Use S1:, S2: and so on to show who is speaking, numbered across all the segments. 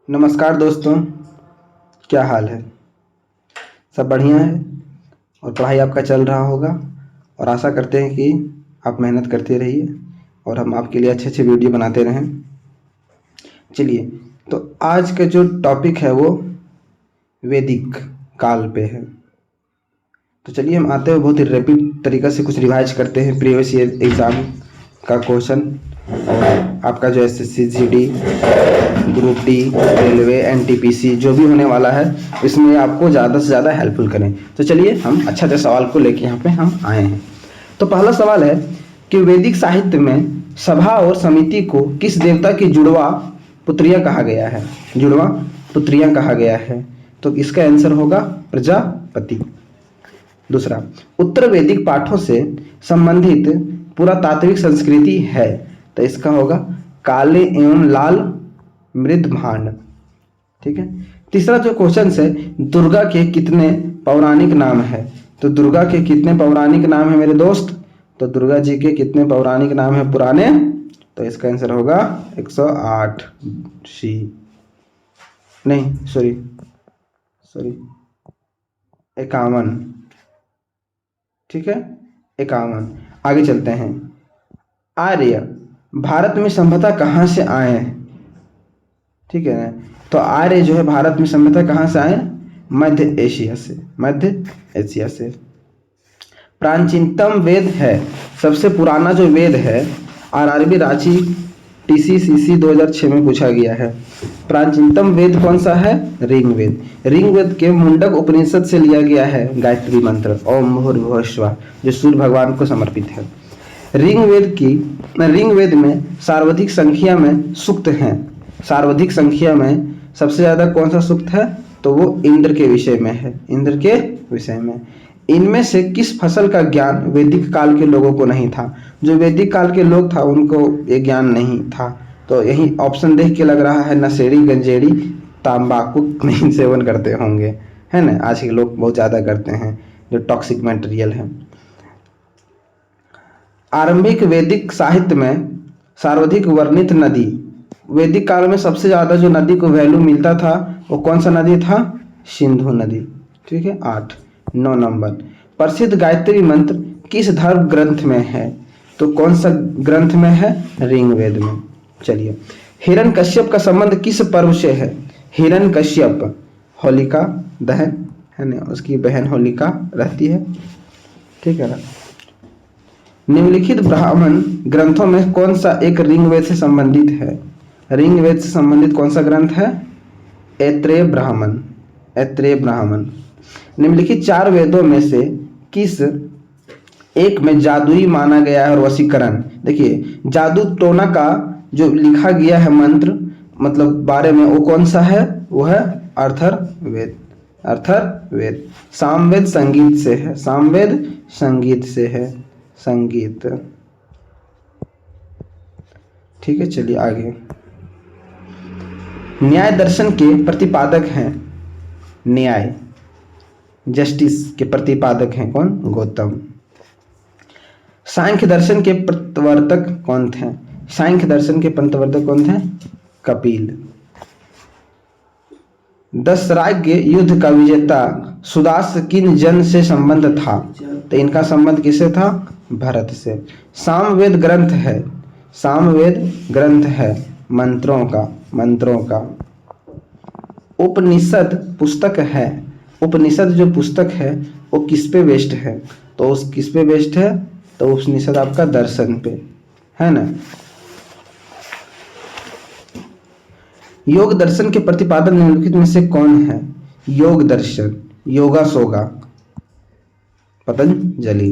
S1: नमस्कार दोस्तों, क्या हाल है। सब बढ़िया है और पढ़ाई आपका चल रहा होगा और आशा करते हैं कि आप मेहनत करते रहिए और हम आपके लिए अच्छे अच्छे वीडियो बनाते रहें। चलिए, तो आज का जो टॉपिक है वो वैदिक काल पे है। तो चलिए हम आते हैं बहुत ही रैपिड तरीक़ा से कुछ रिवाइज करते हैं प्रीवियस ईयर एग्ज़ाम का क्वेश्चन और आपका जो SSC GD group D railway NTPC जो भी होने वाला है इसमें आपको ज़्यादा से ज़्यादा हेल्पफुल करें। तो चलिए हम अच्छा सवाल को लेके यहाँ पे हम आए हैं। तो पहला सवाल है कि वैदिक साहित्य में सभा और समिति को किस देवता की जुड़वा पुत्रिया कहा गया है। जुड़वा पुत्रिया कहा गया है, तो इसका आंसर होगा प्रजापति। दूसरा, उत्तर वैदिक पाठों से संबंधित पुरातात्विक संस्कृति है, तो इसका होगा काले एवं लाल मृदभांड। ठीक है। तीसरा जो क्वेश्चन है, दुर्गा के कितने पौराणिक नाम है। तो दुर्गा के कितने पौराणिक नाम है मेरे दोस्त। तो दुर्गा जी के कितने पौराणिक नाम है पुराने। तो इसका आंसर होगा 108 सी नहीं सॉरी 51। ठीक है, 51। आगे चलते हैं। आर्य भारत में सभ्यता कहाँ से आए हैं। ठीक है ना। तो आर्य जो है भारत में सभ्यता कहाँ से आए। मध्य एशिया से। मध्य एशिया से। प्राचीनतम वेद है, सबसे पुराना जो वेद है आरआरबी रांची टीसीसीसी 2006 में पूछा गया है। प्राचीनतम वेद कौन सा है। ऋग्वेद। ऋग्वेद के मुंडक उपनिषद से लिया गया है गायत्री मंत्र ओम भूर्भुवः स्वः, जो सूर्य भगवान को समर्पित है। ऋग्वेद में सर्वाधिक संख्या में सूक्त हैं। सर्वाधिक संख्या में सबसे ज्यादा कौन सा सूक्त है, तो वो इंद्र के विषय में है। इंद्र के विषय में। इनमें से किस फसल का ज्ञान वैदिक काल के लोगों को नहीं था। जो वैदिक काल के लोग था उनको ये ज्ञान नहीं था। तो यही ऑप्शन देख के लग रहा है नशेड़ी गंजेड़ी तंबाकू नहीं सेवन करते होंगे, है ना। आज के लोग बहुत ज्यादा करते हैं जो टॉक्सिक मटेरियल है। आरंभिक वैदिक साहित्य में सर्वाधिक वर्णित नदी। वैदिक काल में सबसे ज्यादा जो नदी को वैल्यू मिलता था वो कौन सा नदी था। सिंधु नदी। ठीक है। 8। 9 नंबर, प्रसिद्ध गायत्री मंत्र किस धर्म ग्रंथ में है। तो कौन सा ग्रंथ में है। ऋग्वेद में। चलिए, हिरण्यकश्यप का संबंध किस पर्व से है। हिरण्यकश्यप होलिका दहन है ना, उसकी बहन होलिका रहती है। ठीक है ना। निम्नलिखित ब्राह्मण ग्रंथों में कौन सा एक ऋग्वेद से संबंधित है। ऋग्वेद से संबंधित कौन सा ग्रंथ है। ऐत्रेय ब्राह्मण। ऐत्रेय ब्राह्मण। निम्नलिखित 4 वेदों में से किस एक में जादुई माना गया है और वशीकरण। देखिए, जादू टोना का जो लिखा गया है मंत्र मतलब बारे में वो कौन सा है, वो है अथर्ववेद। अथर्ववेद। सामवेद संगीत से है। सामवेद संगीत से है। संगीत। ठीक है, चलिए आगे। न्याय दर्शन के प्रतिपादक हैं। न्याय जस्टिस के प्रतिपादक हैं कौन। गौतम। सांख्य दर्शन के प्रवर्तक कौन थे। सांख्य दर्शन के प्रवर्तक कौन थे। कपिल। दशराज्य युद्ध का विजेता सुदास किन जन से संबंध था। तो इनका संबंध किससे था। भरत से। सामवेद ग्रंथ है। सामवेद ग्रंथ है मंत्रों का। मंत्रों का। उपनिषद पुस्तक है। उपनिषद जो पुस्तक है वो किस पे बेस्ड है। तो उस किस पे बेस्ड है, तो उपनिषद आपका दर्शन पे है ना। योग दर्शन के प्रतिपादक निम्नलिखित में से कौन है। योग दर्शन योगा सोगा पतंजलि।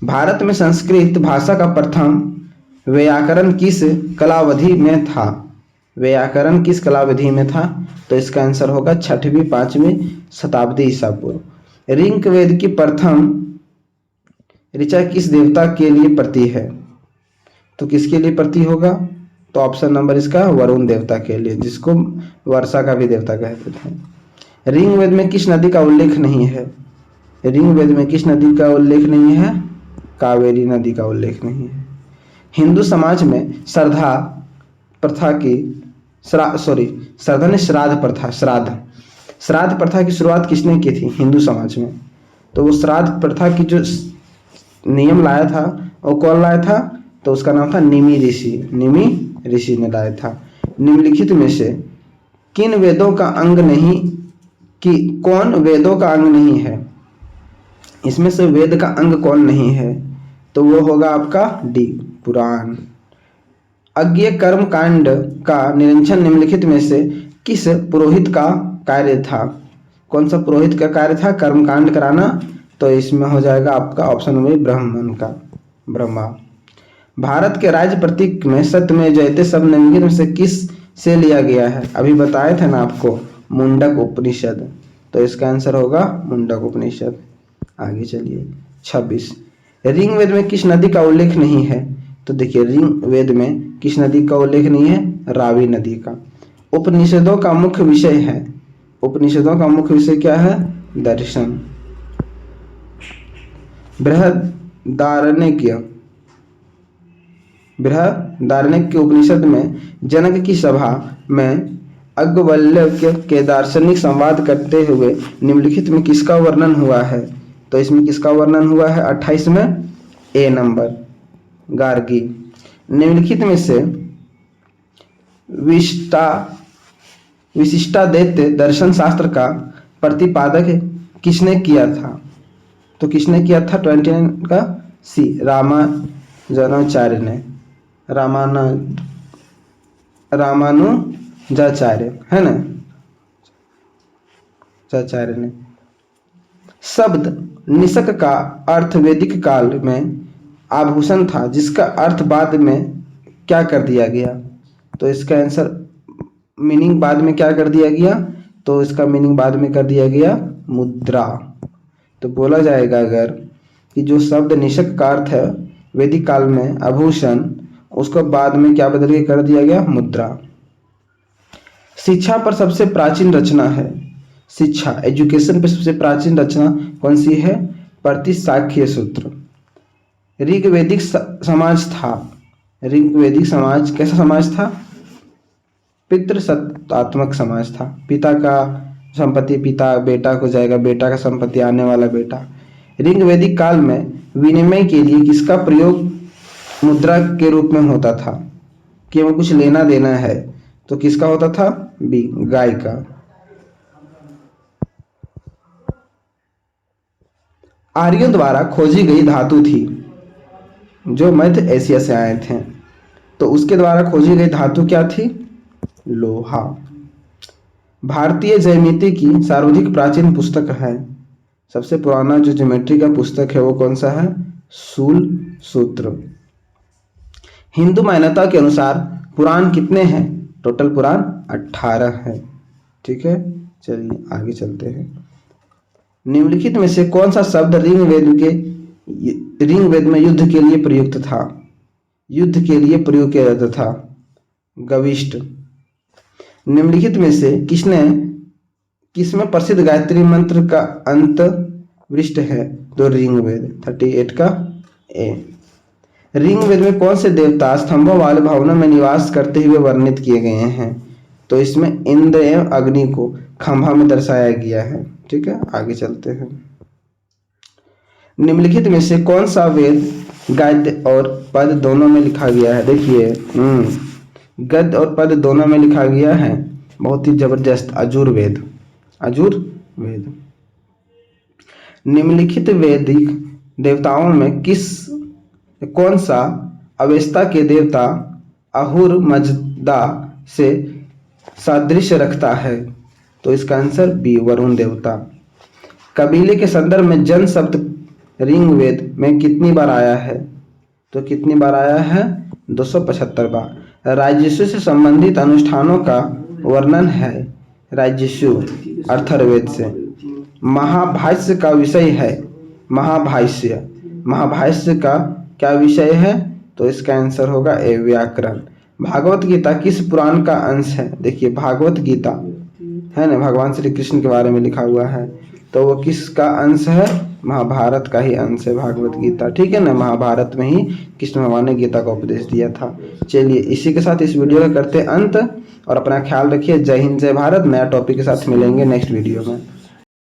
S1: भारत में संस्कृत भाषा का प्रथम व्याकरण किस कलावधि में था। व्याकरण किस कलाविधि में था। तो इसका आंसर होगा 6वीं 5वीं शताब्दी ईसा पूर्व। ऋग्वेद की प्रथम ऋचा किस देवता के लिए प्रति है। तो किसके लिए प्रति होगा, तो ऑप्शन नंबर इसका वरुण देवता के लिए, जिसको वर्षा का भी देवता कहते थे। ऋग्वेद में किस नदी का उल्लेख नहीं है। ऋग्वेद में किस नदी का उल्लेख नहीं है। कावेरी नदी का उल्लेख नहीं है। हिंदू समाज में श्राद्ध प्रथा की श्राद्ध ने श्राद्ध प्रथा, श्राद्ध प्रथा की शुरुआत किसने की थी हिंदू समाज में? तो वो श्राद्ध प्रथा की जो नियम लाया था वो कौन लाया था? तो उसका नाम था निमि ऋषि ने लाया था। निम्नलिखित में से किन वेदों का अंग नहीं कौन वेदों का अंग नहीं है? इसमें से वेद का अंग कौन नहीं है? तो वो होगा आपका डी, पुराण। अज्ञेय कर्म कांड का निरंजन निम्नलिखित में से किस पुरोहित का कार्य था? कौन सा पुरोहित का कार्य था कर्म कांड कराना? तो इसमें हो जाएगा आपका ऑप्शन में ब्राह्मण का, ब्रह्मा। भारत के राज्य प्रतीक में सत्यमेव जयते शब्द निम्नलिखित में से किस से लिया गया है? अभी बताए थे ना आपको, मुंडक उपनिषद। तो इसका आंसर होगा मुंडक उपनिषद। आगे चलिए 26, ऋग्वेद में किस नदी का उल्लेख नहीं है? तो देखिए ऋग्वेद में किस नदी का उल्लेख नहीं है? रावी नदी का। उपनिषदों का मुख्य विषय है, उपनिषदों का मुख्य विषय क्या है? दर्शन। बृहदारण्यक उपनिषद में जनक की सभा में याज्ञवल्क्य के दार्शनिक संवाद करते हुए निम्नलिखित में किसका वर्णन हुआ है? तो इसमें किसका वर्णन हुआ है? 28 में ए नंबर, गार्गी। निम्नलिखित में से विशिष्टाद्वैत दर्शन शास्त्र का प्रतिपादक किसने किया था? तो किसने किया था? 29 का सी, रामानुजाचार्य ने, रामानुजाचार्य है ना, आचार्य ने। शब्द निषक का अर्थ वैदिक काल में आभूषण था, जिसका अर्थ बाद में क्या कर दिया गया? तो इसका आंसर मीनिंग बाद में क्या कर दिया गया? तो इसका मीनिंग बाद में कर दिया गया मुद्रा। तो बोला जाएगा अगर कि जो शब्द निषक का अर्थ है वैदिक काल में आभूषण, उसको बाद में क्या बदल के कर दिया गया? मुद्रा। शिक्षा पर सबसे प्राचीन रचना है, शिक्षा एजुकेशन पे सबसे प्राचीन रचना कौन सी है? प्रतिशाख्य सूत्र। ऋग्वैदिक समाज था, ऋग्वैदिक समाज कैसा समाज था? पितृसत्तात्मक समाज था। पिता का संपत्ति पिता बेटा को जाएगा, बेटा का संपत्ति आने वाला बेटा। ऋग्वैदिक काल में विनिमय के लिए किसका प्रयोग मुद्रा के रूप में होता था? कि हमें कुछ लेना देना है तो किसका होता था? बी, गाय का। आर्यों द्वारा खोजी गई धातु थी, जो मध्य एशिया से आए थे, तो उसके द्वारा खोजी गई धातु क्या थी? लोहा। भारतीय ज्यामिति की सर्वाधिक प्राचीन पुस्तक है, सबसे पुराना जो ज्योमेट्री का पुस्तक है वो कौन सा है? शूल सूत्र। हिंदू मान्यता के अनुसार पुराण कितने हैं? टोटल पुराण 18 है। ठीक है, चलिए आगे चलते हैं। निम्नलिखित में से कौन सा शब्द ऋग्वेद में युद्ध के लिए प्रयुक्त था? युद्ध के लिए प्रयोग किया जाता था, गविष्ट। निम्नलिखित में से किसमें प्रसिद्ध गायत्री मंत्र का अंत वृष्ट है? तो ऋग्वेद 38 का ए। ऋग्वेद में कौन से देवता स्तंभों वाले भवनों में निवास करते हुए वर्णित किए गए हैं? तो इसमें इंद्र एवं अग्नि को खंभा में दर्शाया गया है। ठीक है, आगे चलते हैं। निम्नलिखित में से कौन सा वेद गद्य और पद दोनों में लिखा गया है? देखिए गद्य और पद दोनों में लिखा गया है, बहुत ही जबरदस्त, अजुर्वेद। निम्नलिखित वैदिक देवताओं में कौन सा अवेस्ता के देवता अहुर मजदा से सादृश्य रखता है? तो इसका आंसर बी, वरुण देवता। कबीले के संदर्भ में जन शब्द ऋग्वेद में कितनी बार आया है? तो कितनी बार आया है? 275 बार। राजस्व से संबंधित अनुष्ठानों का वर्णन है राजस्व अथर्ववेद से। महाभाष्य का विषय है, महाभाष्य का क्या विषय है? तो इसका आंसर होगा ए, व्याकरण। भागवत गीता किस पुराण का अंश है? देखिए भागवत गीता है ना, भगवान श्री कृष्ण के बारे में लिखा हुआ है, तो वो किसका अंश है? महाभारत का ही अंश है भागवत गीता, ठीक है ना। महाभारत में ही कृष्ण भगवान ने गीता का उपदेश दिया था। चलिए इसी के साथ इस वीडियो का करते अंत, और अपना ख्याल रखिए। जय हिंद जय भारत। नया टॉपिक के साथ मिलेंगे नेक्स्ट वीडियो में।